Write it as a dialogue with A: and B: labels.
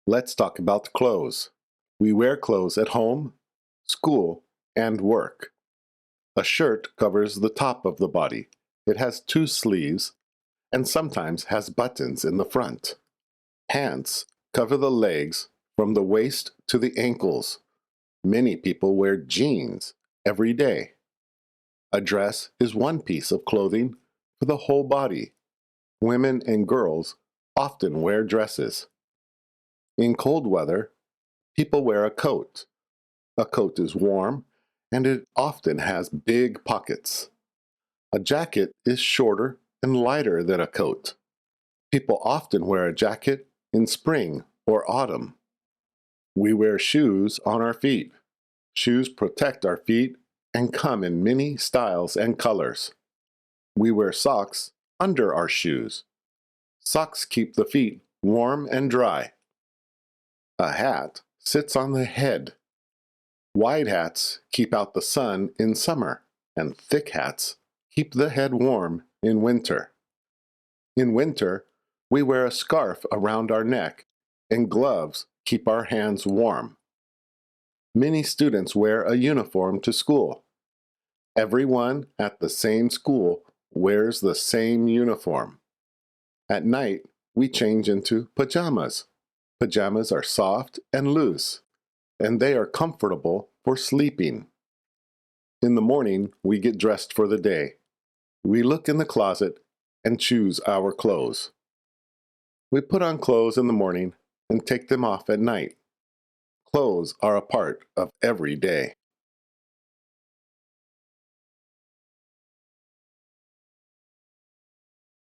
A: Let's talk about clothes. We wear clothes at home, school, and work. A shirt covers the top of the body. It has 2 sleeves and sometimes has buttons in the front. Pants cover the legs from the waist to the ankles. Many people wear jeans every day. A dress is one piece of clothing for the whole body. Women and girls often wear dresses. In cold weather, people wear a coat. A coat is warm and it often has big pockets. A jacket is shorter and lighter than a coat. People often wear a jacket in spring or autumn. We wear shoes on our feet. Shoes protect our feet and come in many styles and colors. We wear socks under our shoes. Socks keep the feet warm and dry. A hat sits on the head. Wide hats keep out the sun in summer, and thick hats keep the head warm in winter. In winter, we wear a scarf around our neck, and gloves keep our hands warm. Many students wear a uniform to school. Everyone at the same school wears the same uniform. At night, we change into pajamas. Pajamas are soft and loose, and they are comfortable for sleeping. In the morning, we get dressed for the day. We look in the closet and choose our clothes. We put on clothes in the morning and take them off at night. Clothes are a part of every day.